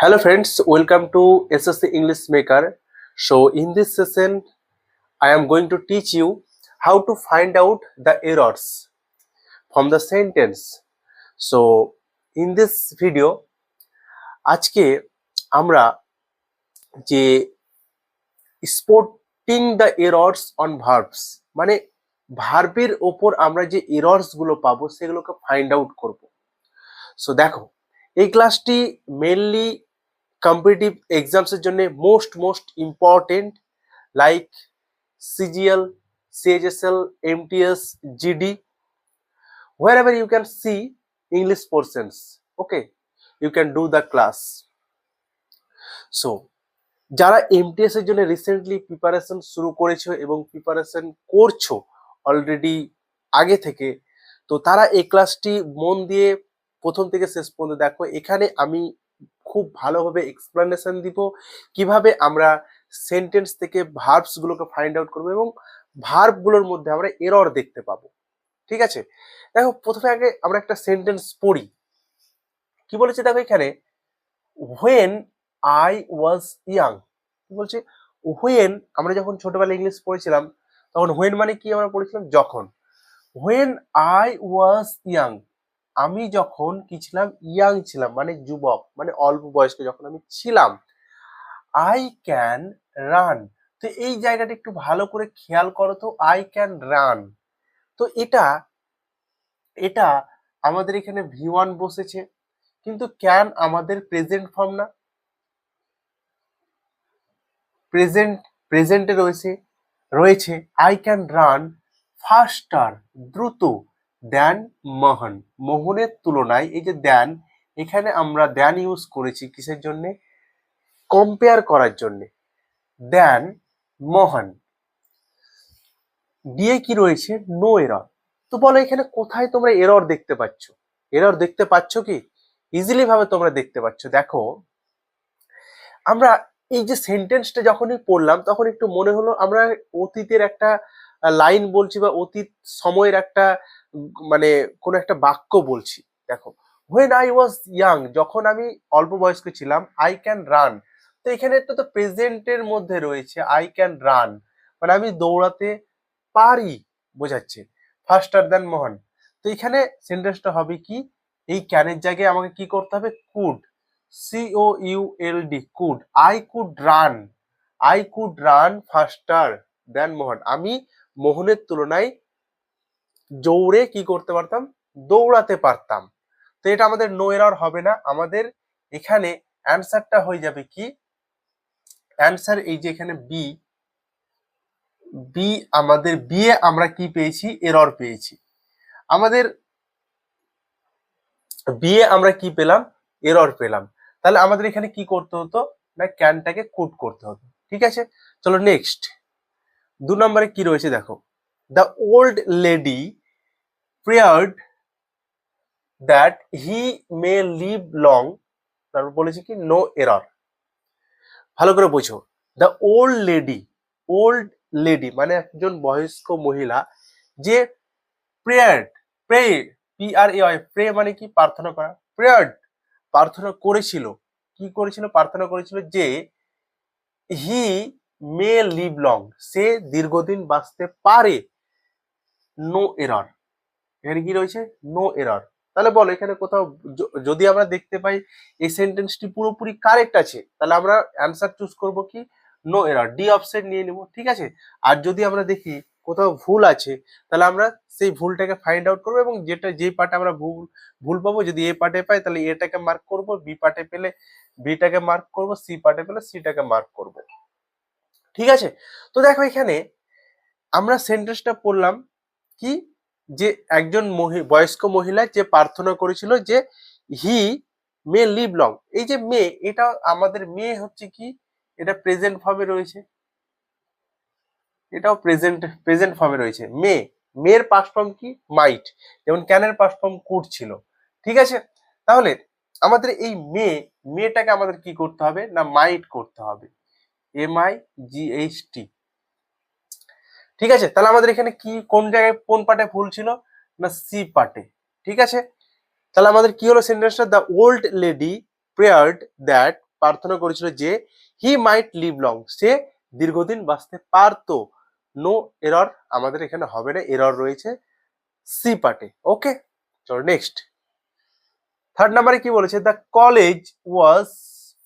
Hello friends, welcome to SSC English Maker. So in this session, I am going to teach you how to find out the errors from the sentence. So in this video, আজকে আমরা যে spotting the errors on verbs মানে ভার্বের ওপর আমরা যে errors গুলো পাবো সেগুলোকে ফাইন্ড আউট করব। সো দেখো, এই ক্লাসটি মেইনলি কম্পিটিটিভ এক্সামসের জন্য most important, like CGL, CHSL, MTS, GD, wherever you can see English portions, okay, you can do the class. So যারা MTS এর জন্য রিসেন্টলি প্রিপারেশন শুরু করেছো এবং প্রিপারেশন করছো অলরেডি আগে থেকে, তো তারা এই ক্লাসটি মন দিয়ে প্রথম থেকে শেষ পর্যন্ত দেখো। এখানে আমি খুব ভালোভাবে এক্সপ্লেনেশন দিব কিভাবে আমরা সেন্টেন্স থেকে ভার্বস গুলোকে ফাইন্ড আউট করবো এবং ভার্ব গুলোর মধ্যে আমরা এরর দেখতে পাবো। ঠিক আছে, দেখো প্রথমে আগে আমরা একটা সেন্টেন্স পড়ি। কি বলেছে দেখো এখানে, when I was young, কি বলছে, when আমরা যখন ছোটবেলায় ইংলিশ পড়েছিলাম তখন when মানে কি আমরা পড়েছিলাম যখন। when I was young, আমি যখন কি ছিলাম, ইয়াং ছিলাম মানে যুবক মানে অল্প বয়স্ক যখন আমি ছিলাম, I can run, তো এই জায়গাটা একটু ভালো করে খেয়াল করো তো, I can run, তো এটা এটা আমাদের এখানে V1 বসেছে, কিন্তু ক্যান আমাদের প্রেজেন্ট ফর্ম না, প্রেজেন্টে রয়েছে আই ক্যান রান ফাস্টার, দ্রুত, দেন মোহন, মোহনের তুলনায়। এই যে দেন, এখানে আমরা দেন ইউজ করেছি কিসের জন্য, কম্পেয়ার করার জন্য, দেন মোহন। দিয়ে কি রয়েছে, নো এরর। তো বলো এখানে কোথায় তোমরা এরর দেখতে পাচ্ছ, এরর দেখতে পাচ্ছ কি, ইজিলি ভাবে তোমরা দেখতে পাচ্ছ। দেখো আমরা এই যে সেন্টেন্সটা যখনই পড়লাম তখন একটু মনে হলো আমরা অতীতের একটা লাইন বলছি বা অতীত সময়ের একটা মানে কোন একটা বাক্য বলছি। দেখো, when I was young, যখন আমি অল্প বয়স্ক ছিলাম, I can run, তো এখানে তো প্রেজেন্টের মধ্যে রয়েছে I can run, মানে আমি দৌড়াতে পারি বোঝাচ্ছে, ফাস্টার দ্যান মোহন। তো এখানে সেন্টেন্সটা হবে কি, এই ক্যানের জায়গায় আমাকে কি করতে হবে, could, COULD, could, I could run faster than মোহন, আমি মোহনের তুলনায় জোরে কি করতে পারতাম, দৌড়াতে পারতাম। তো এটা আমাদের নো এরর হবে না, আমাদের এখানে অ্যান্সারটা হয়ে যাবে কি, অ্যান্সার এই যে এখানে বি আমাদের বি এ আমরা কি পেয়েছি, এরর পেয়েছি। আমাদের বি এ আমরা কি পেলাম, এরর পেলাম। তাহলে আমাদের এখানে কি করতে হতো না, ক্যানটাকে কুড করতে হতো। ঠিক আছে, চলো নেক্সট 2 নম্বরে কি রয়েছে দেখো, the old lady prayed that he may live long, তারপর বলেছে কি নো এরর। ভালো করে বোঝো, দ্য ওল্ড লেডি মানে একজন বয়স্ক মহিলা, যে প্রেয়ার্ড, প্রে মানে কি, প্রার্থনা করা, প্রেয়ার্ড প্রার্থনা করেছিল, কি করেছিল, প্রার্থনা করেছিল যে হি মে লিভ লং, সে দীর্ঘদিন বাঁচতে পারে, নো এরর। এখানে কি রয়েছে, নো এরর। তাহলে বলো এখানে কোথাও যদি আমরা দেখতে পাই এই সেন্টেন্সটি পুরোপুরি কারেক্ট আছে, তাহলে আমরা অ্যান্সার চুজ করব কি, নো এরর, ডি অপশন নিয়ে নেব। ঠিক আছে, আর যদি আমরা দেখি কোথাও ভুল আছে, তাহলে আমরা সেই ভুলটাকে ফাইন্ড আউট করবো এবং যে পার্টে আমরা ভুল পাবো, যদি এ পার্টে পাই তাহলে এটাকে মার্ক করব, বি পার্টে পেলে বিটাকে মার্ক করব, সি পার্টে পেলে সিটাকে মার্ক করব। ঠিক আছে, তো দেখো এখানে আমরা সেন্টেন্সটা পড়লাম কি, যে একজন বয়স্ক মহিলা যে প্রার্থনা করেছিল যে হি মে লিভ লং, এই যে মে, এটা আমাদের মে হচ্ছে কি, এটা প্রেজেন্ট ফর্মে রয়েছে, এটাও প্রেজেন্ট ফর্মে রয়েছে। মের পাস্ট ফর্ম কি, মাইট, যেমন ক্যানের পাস্ট ফর্ম কুড ছিল। ঠিক আছে, তাহলে আমাদের এই মেটাকে আমাদের কি করতে হবে না, মাইট করতে হবে, MIGHT। ঠিক আছে, তাহলে আমাদের এখানে কি, কোন জায়গায় কোন পার্টে ভুল ছিল না, সি পার্টে। ঠিক আছে, তাহলে আমাদের কি হলো সেন্টেন্সটা, the old lady prayed that প্রার্থনা করেছিল যে হি মাইট লিভ লং, সে দীর্ঘদিন বাঁচতে পারতো। নো এরর, আমাদের এখানে হবে না, এরর রয়েছে সি পার্টে। ওকে, চলো নেক্সট। থার্ড নাম্বারে কি বলেছে, the college was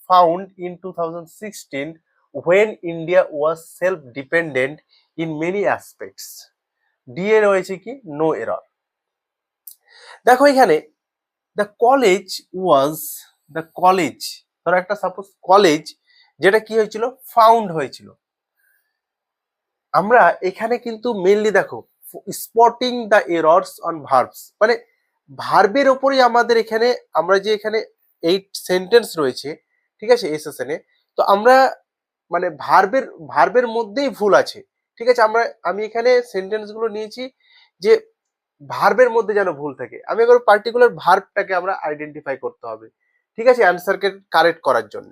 found in 2016 when India was self-dependent in many aspects. D A রয়েছে কি নো এরর। দেখো এখানে the college was, the college, ধরো একটা সাপোজ কলেজ যেটা কি হয়েছিল, ফাউন্ড হয়েছিল। আমরা এখানে কিন্তু মেইনলি দেখো spotting the errors on verbs, মানে ভার্বের ওপরই আমাদের এখানে, আমরা যে এখানে 8 সেন্টেন্স রয়েছে, ঠিক আছে এসএসএন এ, তো আমরা মানে ভার্বের মধ্যেই ভুল আছে, ঠিক আছে। আমি এখানে সেন্টেন্স গুলো নিয়েছি যে ভার্বের মধ্যে যেন ভুল থাকে। আমি এবার পার্টিকুলার ভার্বটাকে আমরা আইডেন্টিফাই করতে হবে, ঠিক আছে, অ্যান্সারকে কারেক্ট করার জন্য।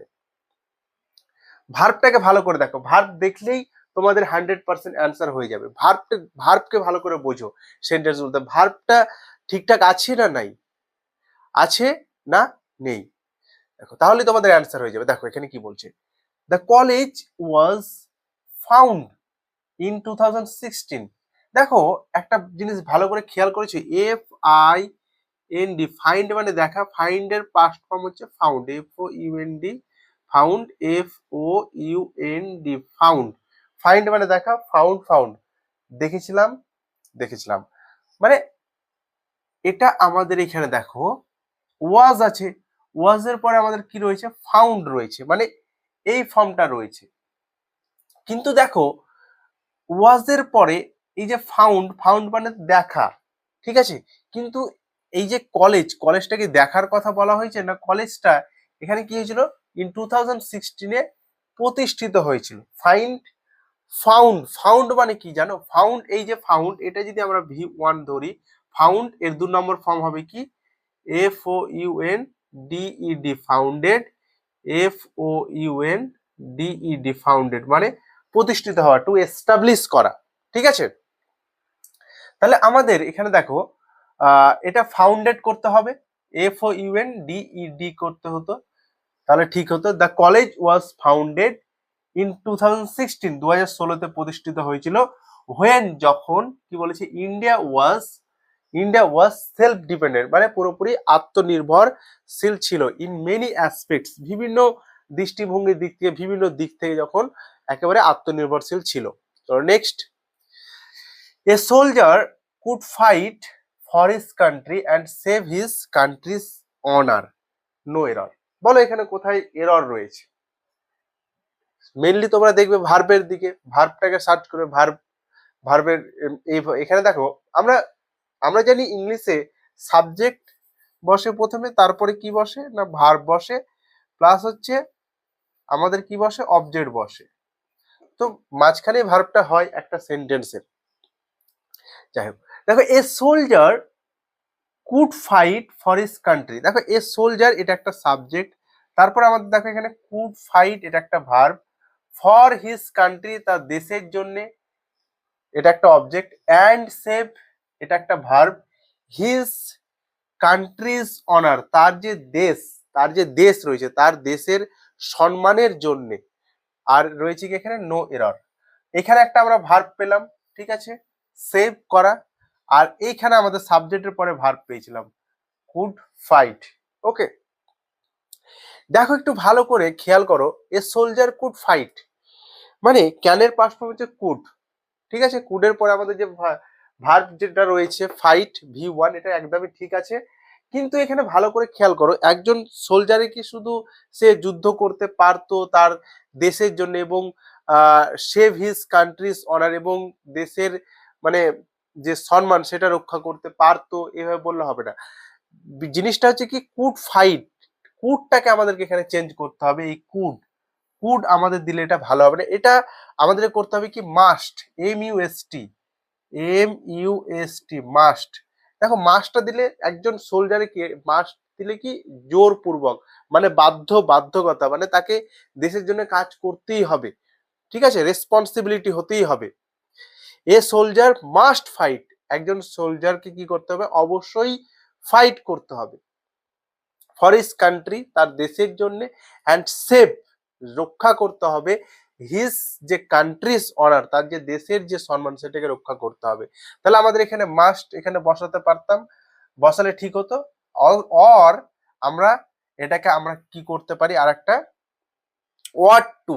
ভার্বটাকে ভালো করে দেখো, ভার্ব দেখলেই তোমাদের 100% অ্যান্সার হয়ে যাবে। ভার্বকে ভালো করে বোঝো, সেন্টেন্স বলতে ভার্বটা ঠিকঠাক আছে না নাই, আছে না নেই, দেখো তাহলে তোমাদের অ্যান্সার হয়ে যাবে। দেখো এখানে কি বলছে, the college was found in 2016। দেখো একটা জিনিস ভালো করে খেয়াল করেছো, FIND, ফাইন্ড মানে দেখা, ফাইন্ড এর পাস্ট ফর্ম হচ্ছে found, FOUND, found, FOUND, found. Find মানে দেখা, ফাউন্ড দেখেছিলাম, মানে এটা আমাদের এখানে দেখো ওয়াজ আছে, ওয়াজ এর পরে আমাদের কি রয়েছে, ফাউন্ড রয়েছে, মানে এই ফর্মটা রয়েছে। কিন্তু দেখো ওয়াজ এর পরে এই যে ফাউন্ড মানে দেখা, ঠিক আছে, কিন্তু এই যে কলেজটাকে দেখার কথা বলা হয়েছে না, কলেজটা এখানে কি হয়েছিল, ইন 2016 প্রতিষ্ঠিত হয়েছিল। ফাউন্ড মানে কি জানো, ফাউন্ড, এই যে ফাউন্ড, এটা যদি আমরা V1 ধরি, ফাউন্ড এর 2 নম্বর ফর্ম হবে কি, FOUNDED, ফাউন্ডেড, FOUNDED, ফাউন্ডেড মানে প্রতিষ্ঠিত হওয়া, টু এস্টাবলিশ করা, ঠিক আছে। তাহলে আমাদের এখানে দেখো এটা ফাউন্ডেড করতে হবে, FOUNDED করতে হতো, তাহলে ঠিক হতো। The college was founded in 2016, 2016 প্রতিষ্ঠিত হয়েছিল। হোয়েন, যখন, কি বলেছে, ইন্ডিয়া ওয়াজ সেলফ ডিপেন্ডেন্ট, মানে পুরোপুরি আত্মনির্ভরশীল ছিল, ইন মেনি অ্যাসপেক্টস, বিভিন্ন দৃষ্টিভঙ্গির দিক থেকে, বিভিন্ন দিক থেকে যখন একেবারে আত্মনির্ভরশীল ছিল। তো next, a soldier could fight for his country and save his country's honour, no error. বলো এখানে কোথায় এরর রয়েছে? মেইনলি তোমরা দেখবে ভার্বের দিকে, ভার্বটাকে সার্চ করে ভার্বের এখানে দেখো, আমরা জানি ইংলিশে সাবজেক্ট বসে প্রথমে, তারপরে কি বসে না ভার্ব বসে, প্লাস হচ্ছে আমাদের কি বসে, অবজেক্ট বসে। তো মাঝখানে ভার্বটা হয় একটা সেন্টেন্সের। যাই হোক, দেখো এ soldier could fight for his country, দেখো এ সোলজার এটা একটা সাবজেক্ট, তারপর আমাদের দেখো এখানে কুড ফাইট এটা একটা ভার্ব, ফর হিজ কান্ট্রি তার দেশের জন্য এটা একটা অবজেক্ট, অ্যান্ড সেভ এটা একটা ভার্ব, হিজ কান্ট্রিজ অনার তার যে দেশ রয়েছে, তার দেশের সম্মানের জন্য, আর রয়েছে কি এখানে নো এরর। এখানে একটা আমরা ভার্ব পেলাম, ঠিক আছে, সেভ করা, আর এইখানে আমাদের সাবজেক্টের পরে ভার্ব পেয়েছিলাম কুড ফাইট। ওকে, দেখো একটু ভালো করে খেয়াল করো, এ সোলজার কুড ফাইট মানে ক্যানের পাস্ট ফর্ম হচ্ছে কুড, ঠিক আছে, কুডের পরে আমাদের যে ভার্ব যেটা রয়েছে ফাইট, V1, এটা একদমই ঠিক আছে। কিন্তু এখানে ভালো করে খেয়াল করো, একজন সোলজারে কি শুধু সে যুদ্ধ করতে পারতো তার দেশের জন্য এবং সেভ হিজ কান্ট্রিজ অনার, এবং দেশের মানে যে সম্মান সেটা রক্ষা করতে পারতো, এভাবে বললে হবে না। জিনিসটা হচ্ছে কি, কুড ফাইট, কুডটাকে আমাদেরকে এখানে চেঞ্জ করতে হবে। এই কুড আমাদের দিলে এটা ভালো হবে না, এটা আমাদের করতে হবে কি, মাস্ট, MUST, মাস্ট। দেখো মাস্টটা দিলে, একজন সোলজারে কি মাস্ট দিলে কি, জোরপূর্বক, মানে বাধ্যকতা, মানে তাকে দেশের জন্য কাজ করতেই হবে, ঠিক আছে, রেসপন্সিবিলিটি হতেই হবে। এ সোলজার মাস্ট ফাইট, একজন সোলজারকে কি করতে হবে, অবশ্যই ফাইট করতে হবে। ফর হিজ কান্ট্রি, তার দেশের জন্য, অ্যান্ড সেভ, রক্ষা করতে হবে, হিজ যে কান্ট্রিজ অনার, তার যে দেশের যে সম্মান সেটাকে রক্ষা করতে হবে। তাহলে আমাদের এখানে মাস্ট এখানে বসাতে পারতাম, বসালে ঠিক হতো। অর আমরা এটাকে আমরা কি করতে পারি, আর একটা ওয়ার্ড টু,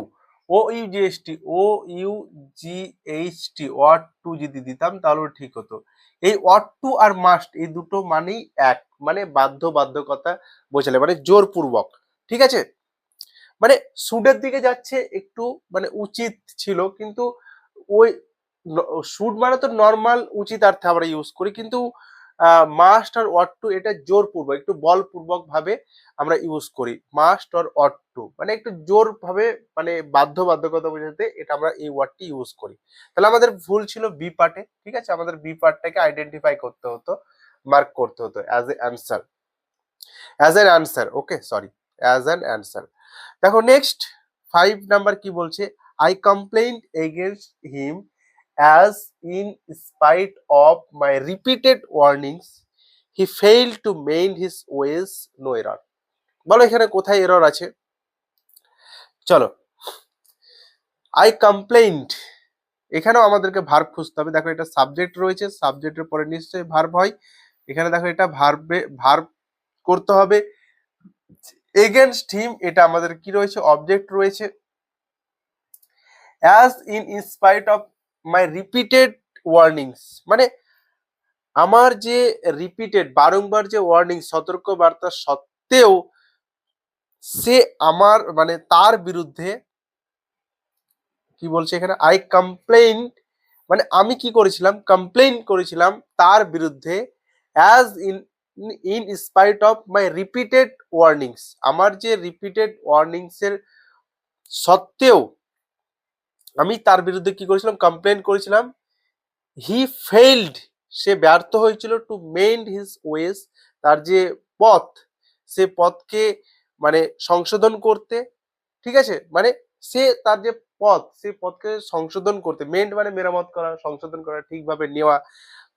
ও ইউজিএসটি, ও ইউজিএইচটি, ওয়ার্ড টু যদি দিতাম তাহলে ঠিক হতো। এই ওয়ার্ড টু আর মাস্ট এই দুটো মানেই এক, মানে বাধ্যবাধকতা বোঝালে, মানে জোরপূর্বক। ঠিক আছে, মানে শুডের দিকে যাচ্ছে একটু, মানে উচিত ছিল, কিন্তু ওই শুড মানে তো নর্মাল উচিত অর্থে আমরা ইউজ করি, কিন্তু মাস্ট আর ওয়াট টু এটা জোরপূর্বক, একটু বলপূর্বক ভাবে আমরা ইউজ করি। মাস্ট আর ওয়াট টু মানে একটু জোর ভাবে, মানে বাধ্যবাধকতা বোঝাতে এটা আমরা এই ওয়ার্ডটি ইউজ করি। তাহলে আমাদের ভুল ছিল বি পার্টে। ঠিক আছে, আমাদের বি পার্টটাকে আইডেন্টিফাই করতে হতো, মার্ক করতে হতো as A answer, as an answer. Okay, sorry, as an answer. দেখো নেক্সট 5 নাম্বার কি বলছে, I complain against him as in spite of my repeated warnings he failed to mend his ways, no error। বলো এখানে কোথায় error আছে, চলো। I কমপ্লেইন্ড, এখানেও আমাদেরকে ভার্ব খুঁজতে হবে। দেখো এটা সাবজেক্ট রয়েছে, সাবজেক্টের পরে নিশ্চয়ই ভার্ব হয়। এখানে দেখো এটা ভার্ব করতে হবে। এগেইনস্ট হিম এটা আমাদের কি রয়েছে, অবজেক্ট রয়েছে। As in spite of my repeated warnings, মানে আমার যে রিপিটেড বারংবার যে ওয়ার্নিং সতর্ক বার্তা সত্ত্বেও সে আমার, মানে তার বিরুদ্ধে কি বলছে এখানে, আই কমপ্লেইন, মানে আমি কি করেছিলাম, কমপ্লেইন করেছিলাম তার বিরুদ্ধে, as in spite of my repeated warnings, আমার যে রিপিটেড ওয়ার্নিংস এর সত্ত্বেও আমি তার বিরুদ্ধে কি করেছিলাম, কমপ্লেইন করেছিলাম। হি ফেইল্ড, সে ব্যর্থ হয়েছিল, টু মেন্ড হিজ ওয়েজ, তার যে পথ সে পথকে মানে সংশোধন করতে। ঠিক আছে, মানে সে তার যে পথ সেই পথকে সংশোধন করতে, মেন্ড মানে মেরামত করা, সংশোধন করা, ঠিকভাবে নেওয়া,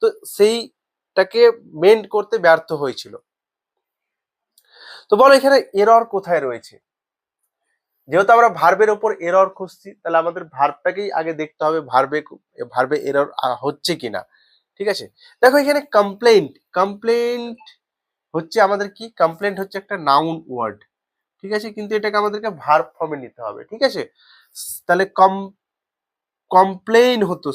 তো সেইটাকে মেন্ড করতে ব্যর্থ হয়েছিল। তো বলো এখানে এরর কোথায় রয়েছে, যেহেতু আমরা ভার্বের উপর এরর খুঁজছি তাহলে আমাদের ভার্বটাকেই আগে দেখতে হবে, ভার্বে এরর হচ্ছে কিনা। ঠিক আছে, দেখো এখানে কমপ্লেন্ট, কমপ্লেন্ট হচ্ছে আমাদের কি, কমপ্লেন্ট হচ্ছে একটা নাউন ওয়ার্ড। ঠিক আছে, কিন্তু এটাকে আমাদেরকে ভার্ব ফর্মে নিতে হবে। ঠিক আছে, তাহলে কমপ্লেইন হতো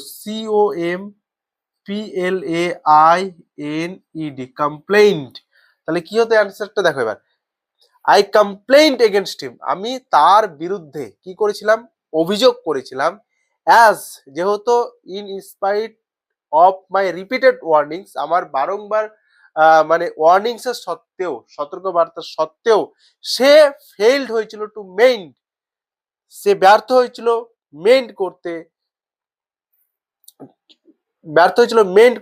COMPLAINED, কমপ্লেইন্ট। তাহলে কি হতো অ্যান্সারটা দেখো এবার, আই কমপ্লেইন্ড এগেনস্ট হিম, আমি তার বিরুদ্ধে কি করেছিলাম, অভিযোগ করেছিলাম। অ্যাজ, যেহেতু in spite of my repeated warnings, আমার বারংবার মানে ওয়ার্নিংস এর সত্ত্বেও, সতর্কবার্তা সত্ত্বেও সে ফেইলড হয়েছিল টু মেন্ড, সে ব্যর্থ হয়েছিল মেন্ড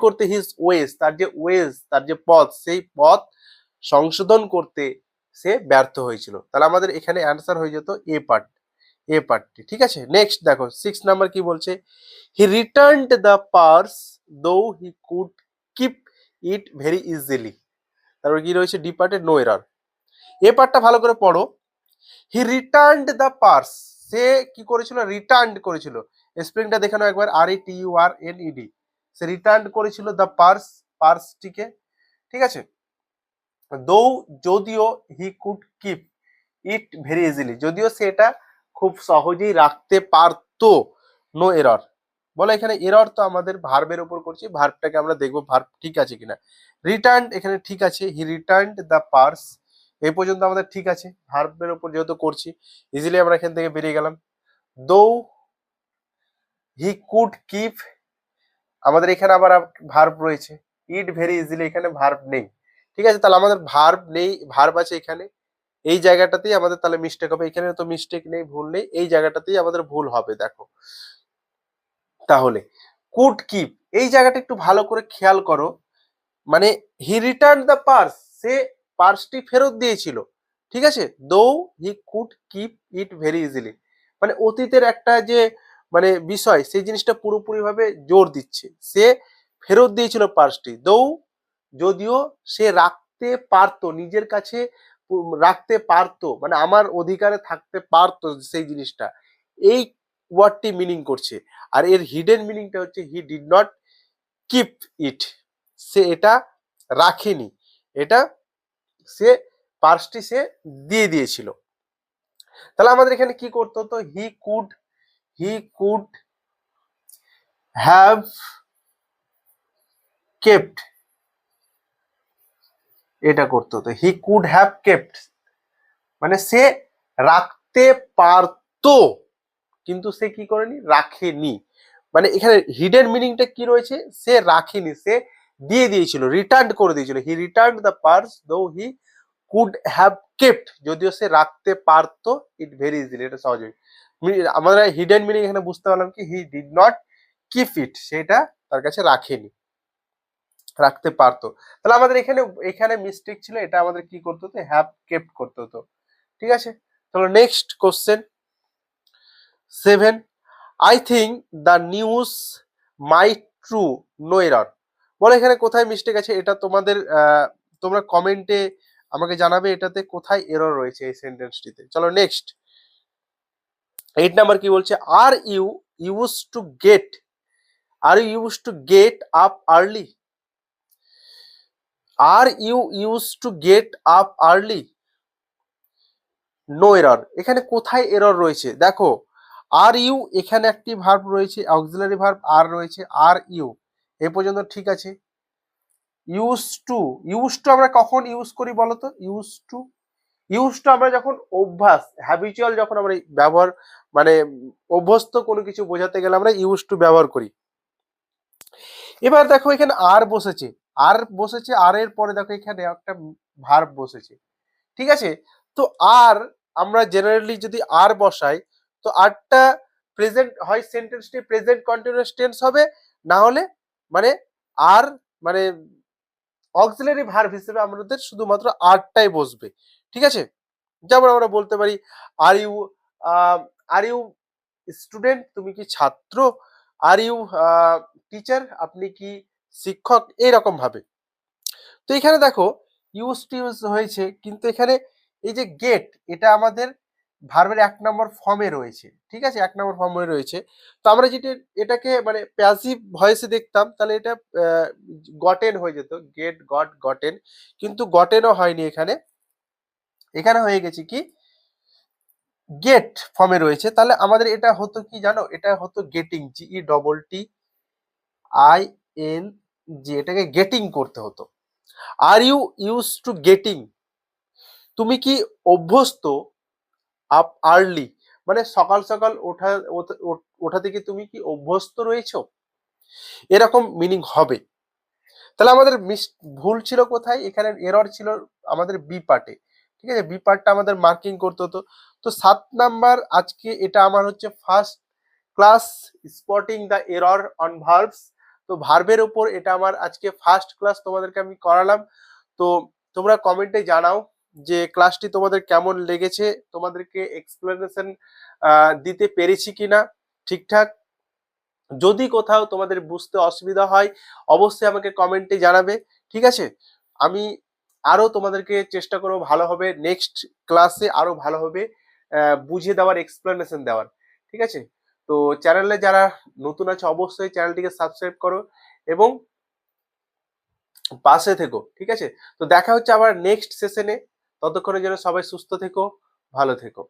করতে, হিজ ওয়েজ, তার যে ওয়েজ, তার যে পথ, সেই পথ সংশোধন করতে সে ব্যর্থ হয়েছিল। তাহলে আমাদের এখানে অ্যান্সার হয়ে যেত এ পার্টটি। ঠিক আছে, নেক্সট দেখো 6 নাম্বার কি বলছে, হি রিটার্নড দ্য পার্স দো he could keep it very easily. তারপর কি রয়েছে, ডি পার্টে নো এরর। এ পার্টটা ভালো করে পড়ো। হি রিটার্নড দ্য পার্স, সে কি করেছিল, রিটার্ন করেছিল। স্পেলিংটা দেখানো একবার, RETURNED, সে রিটার্ন করেছিল দ্য পার্সটিকে। ঠিক আছে, দো, যদিও, he could keep it very easily, যদিও সেটা খুব সহজেই রাখতে পারতো, নো এরর। বলো এখানে এরর তো আমাদের ভার্বের উপর করছি, ভার্বটাকে আমরা দেখবো ভার্ব ঠিক আছে কিনা। রিটার্ন এখানে ঠিক আছে, হি রিটার্নড দ্য পার্স, এই পর্যন্ত আমাদের ঠিক আছে। ভার্বের উপর যেহেতু করছি ইজিলি আমরা এখান থেকে বেরিয়ে গেলাম। দো হি কুড কিপ, আমাদের এখানে আবার ভার্ব রয়েছে। ইট ভেরি ইজিলি, এখানে ভার্ব নেই। ঠিক আছে, তাহলে আমাদের ভার্ব নেই, ভার্ব আছে এখানে, এই জায়গাটাতেই আমাদের তাহলে মিস্টেক হবে। এখানে তো মিস্টেক নেই, ভুল নেই, এই জায়গাটাতেই আমাদের ভুল হবে। দেখো তাহলে কুড কিপ, এই জায়গাটা একটু ভালো করে খেয়াল করো, মানে হি রিটার্ন দ্য পার্স, সে পার্সটি ফেরত দিয়েছিল। ঠিক আছে, দো he could keep it very easily, মানে অতীতের একটা যে মানে বিষয়, সেই জিনিসটা পুরোপুরি ভাবে জোর দিচ্ছে। সে ফেরত দিয়েছিল পার্সটি, দো, যদিও সে রাখতে পারতো, নিজের কাছে রাখতে পারতো, মানে আমার অধিকারে থাকতে পারতো সেই জিনিসটা, এই ওয়ার্ডটি মিনিং করছে। আর এর হিডেন মিনিংটা হচ্ছে he did not keep it, সে এটা রাখেনি, এটা সে পার্সটি সে দিয়ে দিয়েছিল। তাহলে আমাদের এখানে কি করতে হতো, হি কুড হ্যাভ কেপ্ট, এটা করতে হতো, হি কুড হ্যাভ কেপ্ট, মানে সে রাখতে পারতো কিন্তু সে কি করেনি, রাখেনি। মানে এখানে হিডেন মিনিংটা কি রয়েছে, সে রাখেনি, সে দিয়ে দিয়েছিল, রিটার্ন করে দিয়েছিল, হি রিটার্ন দ্য পার্স দো হি কুড হ্যাভ কেপ্ট, যদিও সে রাখতে পারতো ইট ভেরি ইজিলি, এটা সহজেই আমরা হিডেন মিনিং এখানে বুঝতে পারলাম কি, হি ডিড নট কিপ ইট, সেটা তার কাছে রাখেনি, রাখতে পারতো। তাহলে আমাদের এখানে এখানে মিস্টেক ছিল, এটা আমাদের কি করতে হতো, হ্যাভ কেপ্ট করতে হতো। ঠিক আছে, তাহলে next question 7, I think the news might true no error. বলো এখানে কোথায় মিস্টেক আছে, এটা তোমাদের তোমরা কমেন্টে আমাকে জানাবে এটাতে কোথায় এরর রয়েছে এই সেন্টেন্সটিতে। চলো নেক্সট 8 নাম্বার কি বলছে, are you use to get, are you use to get up early, are you use to get up early no error, এখানে কোথায় এরর রয়েছে দেখো, আর ইউ এখানে একটি ভার্ব রয়েছে, অক্সিলারি ভার্ব আর রয়েছে, আর ইউ এ পর্যন্ত ঠিক আছে। ইউজ টু আমরা কখন ইউজ করি বলতো, ইউজ টু আমরা যখন অভ্যাস, হ্যাবিচুয়াল যখন আমরা ব্যবহার, মানে অভ্যস্ত কোনো কিছু বোঝাতে গেলে আমরা ইউজ টু ব্যবহার করি। এবার দেখো এখানে আর বসেছে, আর এর পরে দেখো এখানে একটা ভার্ব বসেছে, ঠিক আছে। তো আর আমরা জেনারেলি যদি আর বসাই, তো আরটা প্রেজেন্ট হয়, সেন্টেন্সটি প্রেজেন্ট কন্টিনিউয়াস টেন্স হবে, না হলে মানে আর মানে অক্সিলারি ভার্ব হিসেবে আমাদের শুধুমাত্র আরটাই বসবে, ঠিক আছে। যেমন আমরা বলতে পারি are you are you student, তুমি কি ছাত্র, আর ইউ টিচার, আপনি কি শিক্ষক, এইরকম ভাবে। তো এখানে দেখো ইউজ টু ইউজ হয়েছে, কিন্তু এখানে এই যে গেট, এটা আমাদের ভার্বের 1 নম্বর ফর্মে রয়েছে, ঠিক আছে, 1 নম্বর ফর্মে রয়েছে। তো আমরা যেটা এটাকে মানে প্যাসিভ ভয়েসে দেখতাম, তাহলে এটা গটেন হয়ে যেত, গেট গট গটেন, কিন্তু গটেনও হয়নি এখানে, এখানে হয়ে গেছে কি গেট ফর্মে রয়েছে। তাহলে আমাদের এটা হতো কি জানো, এটা হতো গেটিং, GETTING, এটাকে গেটিং করতে হতো। Are you use to getting, তুমি কি অভ্যস্ত আপ আর্লি, মানে সকাল সকাল ওঠা থেকে তুমি কি অভ্যস্ত রয়েছো, এরকম মিনিং হবে। তাহলে আমাদের ভুল ছিল কোথায়, এখানে এরর ছিল আমাদের বি পার্টে, ঠিক আছে, বি পার্টটা আমাদের মার্কিং করতে হতো। তো 7 নাম্বার আজকে এটা আমার হচ্ছে first class spotting the error on verbs. তো ভার্বের উপর এটা আমার আজকে ফার্স্ট ক্লাস তোমাদেরকে আমি করালাম। তো তোমরা কমেন্টে জানাও যে ক্লাসটি তোমাদের কেমন লেগেছে, তোমাদেরকে এক্সপ্লেনেশন দিতে পেরেছি কিনা ঠিকঠাক। যদি কোথাও তোমাদের বুঝতে অসুবিধা হয় অবশ্যই আমাকে কমেন্টে জানাবে, ঠিক আছে। আমি আরো তোমাদেরকে চেষ্টা করবো ভালোভাবে নেক্সট ক্লাসে আরো ভালোভাবে বুঝিয়ে দেওয়ার, এক্সপ্লেনেশন দেওয়ার, ঠিক আছে। তো চ্যানেলে যারা নতুন আছে অবশ্যই চ্যানেলটিকে সাবস্ক্রাইব করো এবং পাশে থেকো, ঠিক আছে। তো দেখা হচ্ছে আবার নেক্সট সেশনে, ততক্ষণের জন্য সবাই সুস্থ থেকো, ভালো থেকো।